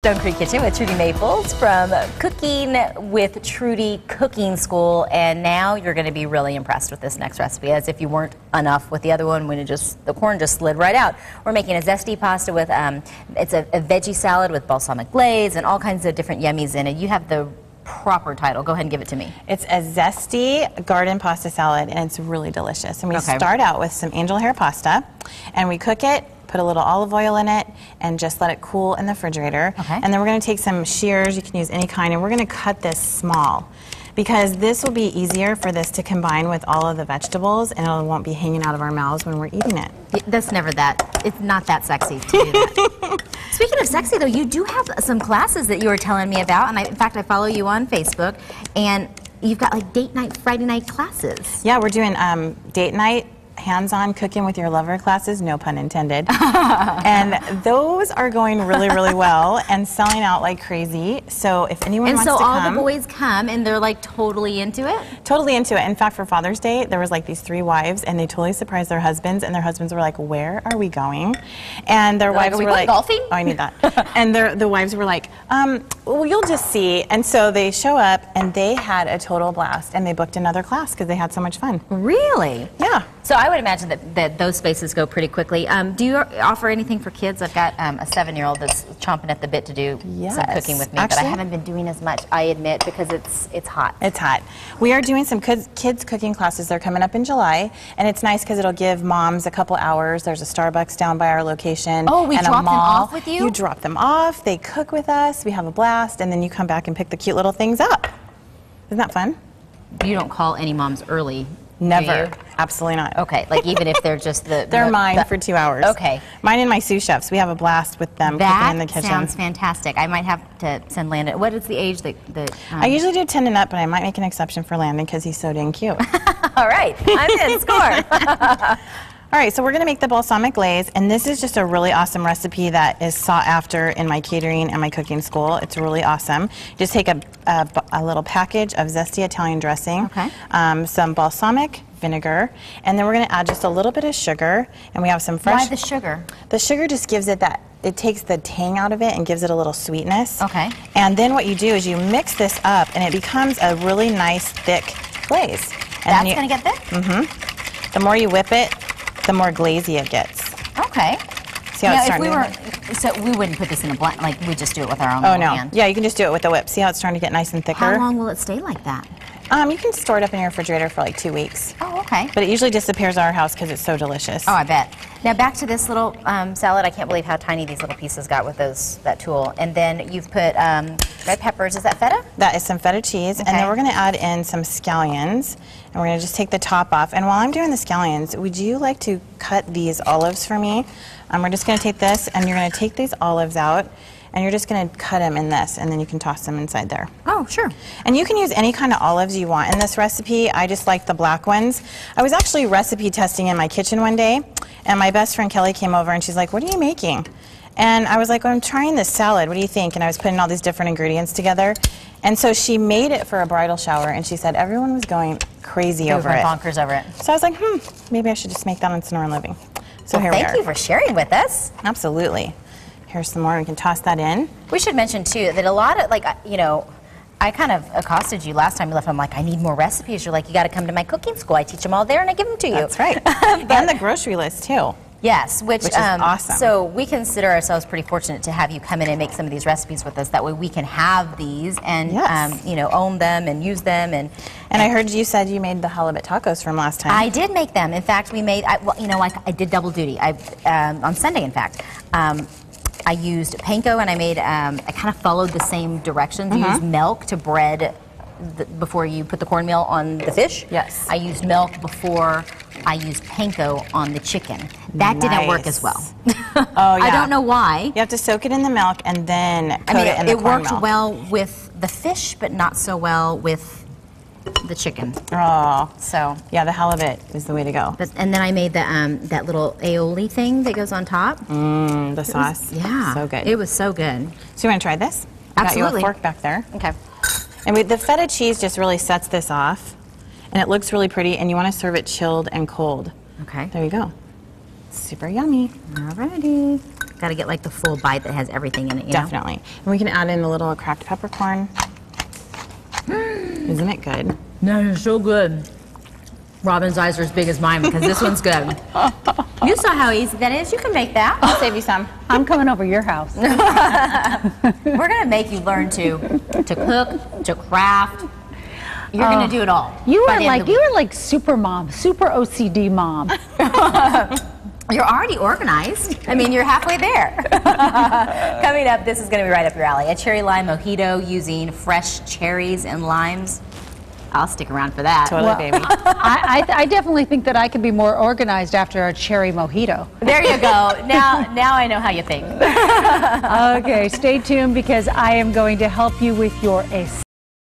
Stone Creek Kitchen with Trudy Maples from Cooking with Trudy Cooking School, and now you're going to be really impressed with this next recipe, as if you weren't enough with the other one when the corn just slid right out. We're making a zesty pasta with it's a veggie salad with balsamic glaze and all kinds of different yummies in it. You have the proper title. Go ahead and give it to me. It's a zesty garden pasta salad, and it's really delicious. And we start out with some angel hair pasta, and we cook it, put a little olive oil in it, and just let it cool in the refrigerator. And then we're going to take some shears, you can use any kind, and we're going to cut this small, because this will be easier for this to combine with all of the vegetables, and it won't be hanging out of our mouths when we're eating it. That's never that. It's not that sexy to do that. Speaking of sexy, though, you do have some classes that you were telling me about, and in fact, I follow you on Facebook, and you've got like date night, Friday night classes. Yeah, we're doing date night, hands-on cooking with your lover classes, no pun intended. And those are going really, really well and selling out like crazy. So if anyone wants to come. And so all the boys come and they're like totally into it? Totally into it. In fact, for Father's Day, there was like these 3 wives, and they totally surprised their husbands, and their husbands were like, "Where are we going?" And their wives were like, golfing? "Oh, I need that." And the wives were like, "Well, you'll just see." And so they show up, and they had a total blast, and they booked another class because they had so much fun. Really? Yeah. So I would imagine that those spaces go pretty quickly. Do you offer anything for kids? I've got a 7-year-old that's chomping at the bit to do some cooking with me, but I haven't been doing as much, I admit, because it's hot. It's hot. We are doing some kids cooking classes. They're coming up in July, and it's nice because it'll give moms a couple hours. There's a Starbucks down by our location. Oh, we and drop a mall. them off with you? You drop them off, they cook with us, we have a blast, and then you come back and pick the cute little things up. Isn't that fun? You don't call any moms early? Never. Absolutely not. Okay, like even if they're just they're mine for 2 hours. Okay. Mine and my sous chefs. We have a blast with them cooking in the kitchen. That sounds fantastic. I might have to send Landon. What is the age that I usually do 10 and up, but I might make an exception for Landon because he's so dang cute. All right, I'm in. Score. All right, so we're going to make the balsamic glaze, and this is just a really awesome recipe that is sought after in my catering and my cooking school. It's really awesome. Just take a little package of zesty Italian dressing, some balsamic vinegar, and then we're going to add just a little bit of sugar, and we have some fresh... Why the sugar? The sugar just gives it that, it takes the tang out of it and gives it a little sweetness. Okay. And then what you do is you mix this up, and it becomes a really nice, thick glaze. And that's going to get thick? Mm-hmm. The more you whip it, the more glazy it gets. Okay. See how it's starting so we wouldn't put this in a blend, like we just do it with our own hand? Yeah, you can just do it with the whip. See how it's starting to get nice and thicker? How long will it stay like that? You can store it up in your refrigerator for like 2 weeks. Oh, okay. But it usually disappears at our house because it's so delicious. Oh, I bet. Now back to this little salad. I can't believe how tiny these little pieces got with that tool. And then you've put red peppers. Is that feta? That is some feta cheese. And then we're going to add in some scallions. And we're going to just take the top off. And while I'm doing the scallions, would you like to cut these olives for me? We're just going to take this, and you're going to take these olives out, and you're just going to cut them in this, and then you can toss them inside there. Oh, sure. And you can use any kind of olives you want in this recipe. I just like the black ones. I was actually recipe testing in my kitchen one day, and my best friend Kelly came over, and she's like, "What are you making?" And I was like, "Well, I'm trying this salad. What do you think?" And I was putting all these different ingredients together. And so she made it for a bridal shower, and she said everyone was going crazy over it. Bonkers over it. So I was like, maybe I should just make that on Sonora Living. So here we are. Thank you for sharing with us. Absolutely. Here's some more. We can toss that in. We should mention, too, that a lot of, like, you know, I kind of accosted you last time you left. I'm like, I need more recipes. You're like, you got to come to my cooking school. I teach them all there, and I give them to you. That's right. And the grocery list, too. Yes, which is awesome. So we consider ourselves pretty fortunate to have you come in and make some of these recipes with us. That way we can have these and you know, own them and use them. And I heard you said you made the halibut tacos from last time. I did make them. In fact, we made. Well, you know, I did double duty. On Sunday, in fact. I used panko, and I made. I kind of followed the same directions. You use milk to bread before you put the cornmeal on the fish. Yes. I used milk before I used panko on the chicken. That didn't work as well. Oh, yeah. I don't know why. You have to soak it in the milk and then coat it in the cornmeal. It worked well with the fish, but not so well with the chicken. Oh. So yeah, the halibut is the way to go. And then I made that little aioli thing that goes on top. The sauce. Yeah. So good. It was so good. So you want to try this? Absolutely. Got you a fork back there. Okay. And the feta cheese just really sets this off, and it looks really pretty, and you want to serve it chilled and cold. Okay. There you go. Super yummy. Alrighty. Got to get like the full bite that has everything in it, you know? Definitely. And we can add in a little cracked peppercorn. Isn't it good? No, it's so good. Robin's eyes are as big as mine because this one's good. You saw how easy that is. You can make that. I'll save you some. I'm coming over your house. We're going to make you learn to cook, to craft. You're going to do it all. You are like super mom, super OCD mom. You're already organized. I mean, you're halfway there. Coming up, this is going to be right up your alley. A cherry lime mojito using fresh cherries and limes. I'll stick around for that. Totally, baby. I definitely think that I could be more organized after a cherry mojito. There you go. Now I know how you think. Okay, stay tuned because I am going to help you with your